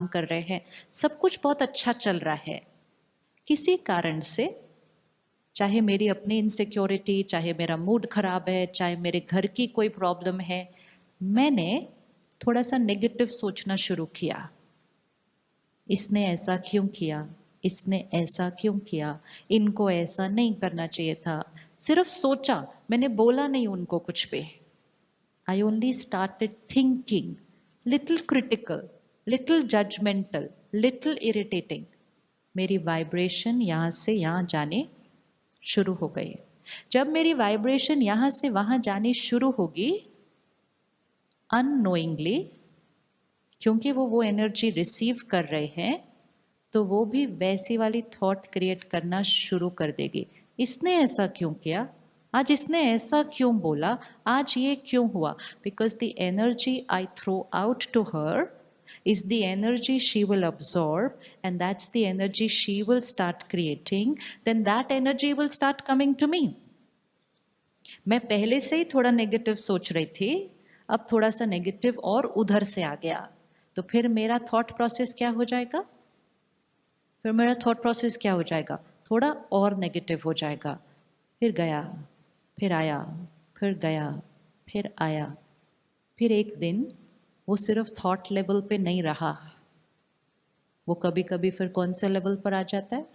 कर रहे हैं, सब कुछ बहुत अच्छा चल रहा है। किसी कारण से, चाहे मेरी अपनी इनसिक्योरिटी, चाहे मेरा मूड खराब है, चाहे मेरे घर की कोई प्रॉब्लम है, मैंने थोड़ा सा नेगेटिव सोचना शुरू किया। इसने ऐसा क्यों किया, इसने ऐसा क्यों किया, इनको ऐसा नहीं करना चाहिए था। सिर्फ सोचा, मैंने बोला नहीं उनको कुछ भी। I only started thinking, little critical, little judgmental, little irritating. मेरी वाइब्रेशन यहाँ से यहाँ जाने शुरू हो गई। जब मेरी वाइब्रेशन यहाँ से वहाँ जानी शुरू होगी, अननोइंगली, क्योंकि वो एनर्जी रिसीव कर रहे हैं, तो वो भी वैसी वाली थॉट क्रिएट करना शुरू कर देगी। इसने ऐसा क्यों किया, आज इसने ऐसा क्यों बोला, आज ये क्यों हुआ? Because the energy I throw out to her is the energy she will absorb, and that's the energy she will start creating. Then that energy will start coming to me. मैं पहले से ही थोड़ा नेगेटिव सोच रही थी, अब थोड़ा सा नेगेटिव और उधर से आ गया, तो फिर मेरा थॉट प्रोसेस क्या हो जाएगा? फिर मेरा थॉट प्रोसेस क्या हो जाएगा? थोड़ा और नेगेटिव हो जाएगा। फिर गया, फिर आया, फिर गया, फिर आया। फिर एक दिन वो सिर्फ थॉट लेवल पे नहीं रहा, वो कभी कभी फिर कौन से लेवल पर आ जाता है?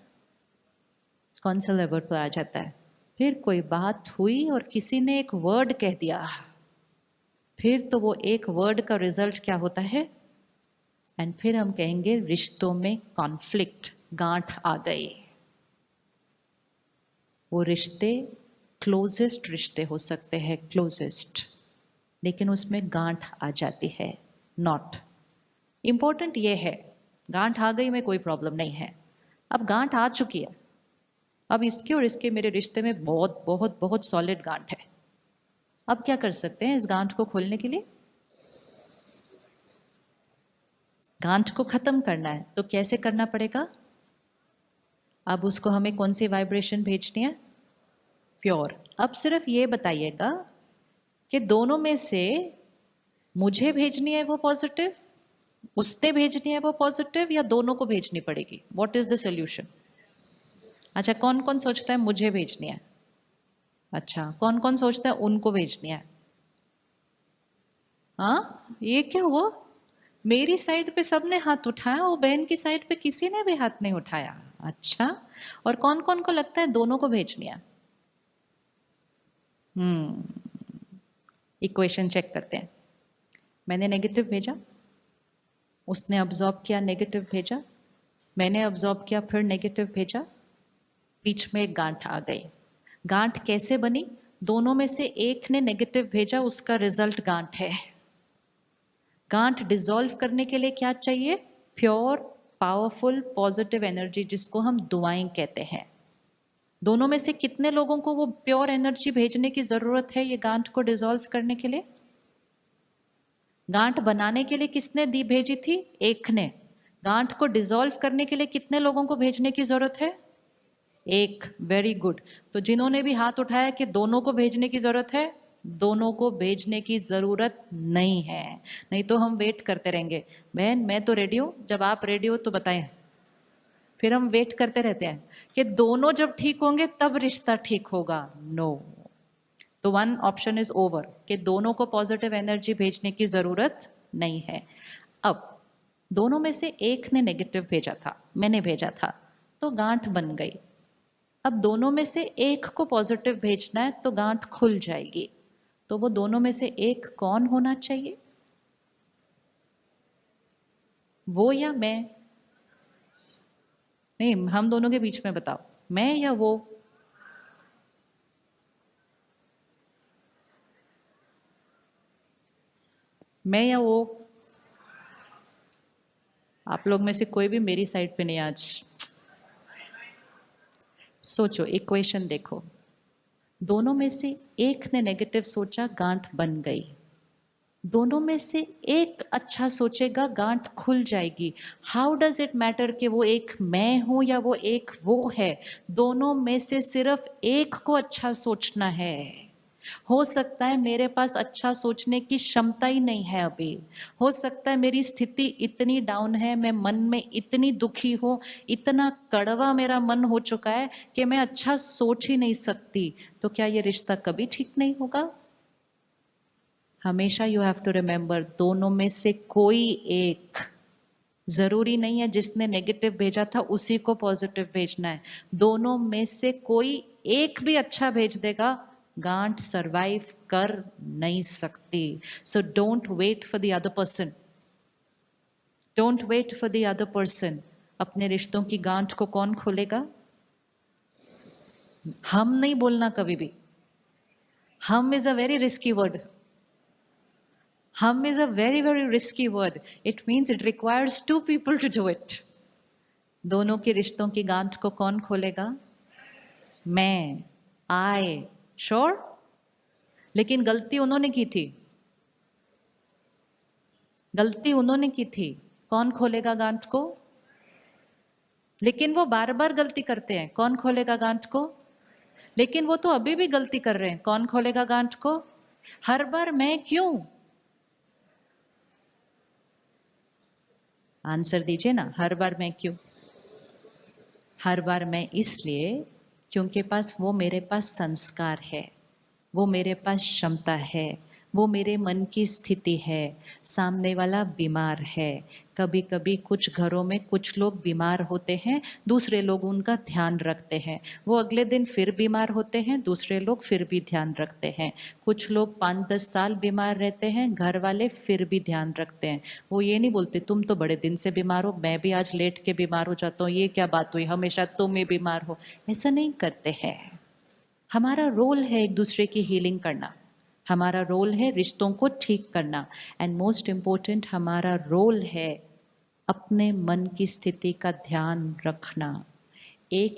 कौन से लेवल पर आ जाता है? फिर कोई बात हुई और किसी ने एक वर्ड कह दिया, फिर तो वो एक वर्ड का रिजल्ट क्या होता है? एंड फिर हम कहेंगे रिश्तों में कॉन्फ्लिक्ट, गांठ आ गई। वो रिश्ते क्लोजेस्ट रिश्ते हो सकते हैं, क्लोजेस्ट, लेकिन उसमें गांठ आ जाती है। नॉट इम्पोर्टेंट ये है, गांठ आ गई में कोई प्रॉब्लम नहीं है। अब गांठ आ चुकी है, अब इसके और इसके मेरे रिश्ते में बहुत बहुत बहुत सॉलिड गांठ है। अब क्या कर सकते हैं इस गांठ को खोलने के लिए? गांठ को खत्म करना है तो कैसे करना पड़ेगा? अब उसको हमें कौन सी वाइब्रेशन भेजनी है? प्योर। अब सिर्फ ये बताइएगा कि दोनों में से मुझे भेजनी है वो पॉजिटिव, उसने भेजनी है वो पॉजिटिव, या दोनों को भेजनी पड़ेगी? What is the solution? अच्छा, कौन कौन सोचता है मुझे भेजनी है? अच्छा, कौन कौन सोचता है उनको भेजनी है? हाँ, ये क्या हुआ? मेरी साइड पे सबने हाथ उठाया, वो बहन की साइड पे किसी ने भी हाथ नहीं उठाया। अच्छा, और कौन कौन को लगता है दोनों को भेजनी है? इक्वेशन चेक करते हैं। मैंने नेगेटिव भेजा, उसने अब्जॉर्ब किया, नेगेटिव भेजा, मैंने अब्जॉर्ब किया, फिर नेगेटिव भेजा, बीच में एक गांठ आ गई। गांठ कैसे बनी? दोनों में से एक ने नेगेटिव भेजा, उसका रिजल्ट गांठ है। गांठ डिसॉल्व करने के लिए क्या चाहिए? प्योर, पावरफुल, पॉजिटिव एनर्जी, जिसको हम दुआएं कहते हैं। दोनों में से कितने लोगों को वो प्योर एनर्जी भेजने की जरूरत है ये गांठ को डिसॉल्व करने के लिए? गांठ बनाने के लिए किसने दी भेजी थी? एक ने। गांठ को डिसॉल्व करने के लिए कितने लोगों को भेजने की जरूरत है? एक। Very good. तो जिन्होंने भी हाथ उठाया कि दोनों को भेजने की जरूरत है, दोनों को भेजने की जरूरत नहीं है। नहीं तो हम वेट करते रहेंगे, बहन मैं तो रेडी हूं, जब आप रेडी हो तो बताएं। फिर हम वेट करते रहते हैं कि दोनों जब ठीक होंगे तब रिश्ता ठीक होगा। नो, तो वन ऑप्शन इज ओवर, कि दोनों को पॉजिटिव एनर्जी भेजने की जरूरत नहीं है। अब दोनों में से एक ने नेगेटिव भेजा था, मैंने भेजा था, तो गांठ बन गई। अब दोनों में से एक को पॉजिटिव भेजना है तो गांठ खुल जाएगी। तो वो दोनों में से एक कौन होना चाहिए? वो या मैं? नहीं, हम दोनों के बीच में बताओ, मैं या वो? मैं या वो? आप लोग में से कोई भी मेरी साइड पे नहीं आज। सोचो, इक्वेशन देखो, दोनों में से एक ने नेगेटिव सोचा, गांठ बन गई। दोनों में से एक अच्छा सोचेगा, गांठ खुल जाएगी। हाउ डज इट मैटर कि वो एक मैं हूं या वो एक वो है? दोनों में से सिर्फ एक को अच्छा सोचना है। हो सकता है मेरे पास अच्छा सोचने की क्षमता ही नहीं है अभी, हो सकता है मेरी स्थिति इतनी डाउन है, मैं मन में इतनी दुखी हूँ, इतना कड़वा मेरा मन हो चुका है कि मैं अच्छा सोच ही नहीं सकती, तो क्या ये रिश्ता कभी ठीक नहीं होगा? हमेशा यू हैव टू रिमेंबर, दोनों में से कोई एक, जरूरी नहीं है जिसने नेगेटिव भेजा था उसी को पॉजिटिव भेजना है, दोनों में से कोई एक भी अच्छा भेज देगा, गांठ सरवाइव कर नहीं सकती। So don't wait for the other person, don't wait for the other person. अपने रिश्तों की गांठ को कौन खोलेगा? हम नहीं बोलना कभी भी। हम is a very risky word, hum is a very very risky word. It means it requires two people to do it. दोनों के रिश्तों की गांठ को कौन खोलेगा? मैं, आई, श्योर? लेकिन गलती उन्होंने की थी, गलती उन्होंने की थी, कौन खोलेगा गांठ को? लेकिन वो बार बार गलती करते हैं, कौन खोलेगा गांठ को? लेकिन वो तो अभी भी गलती कर रहे हैं, कौन खोलेगा गांठ को? हर बार मैं क्यों? आंसर दीजिए ना, हर बार मैं क्यों? हर बार मैं इसलिए क्योंकि वो मेरे पास संस्कार है, वो मेरे पास क्षमता है, वो मेरे मन की स्थिति है। सामने वाला बीमार है, कभी कभी कुछ घरों में कुछ लोग बीमार होते हैं, दूसरे लोग उनका ध्यान रखते हैं, वो अगले दिन फिर बीमार होते हैं, दूसरे लोग फिर भी ध्यान रखते हैं। कुछ लोग 5-10 साल बीमार रहते हैं, घर वाले फिर भी ध्यान रखते हैं। वो ये नहीं बोलते तुम तो बड़े दिन से बीमार हो, मैं भी आज लेट के बीमार हो जाता हूँ, ये क्या बात हुई, हमेशा तुम ही बीमार हो, ऐसा नहीं करते हैं। हमारा रोल है एक दूसरे की हीलिंग करना, हमारा रोल है रिश्तों को ठीक करना, एंड मोस्ट इम्पोर्टेंट हमारा रोल है अपने मन की स्थिति का ध्यान रखना। एक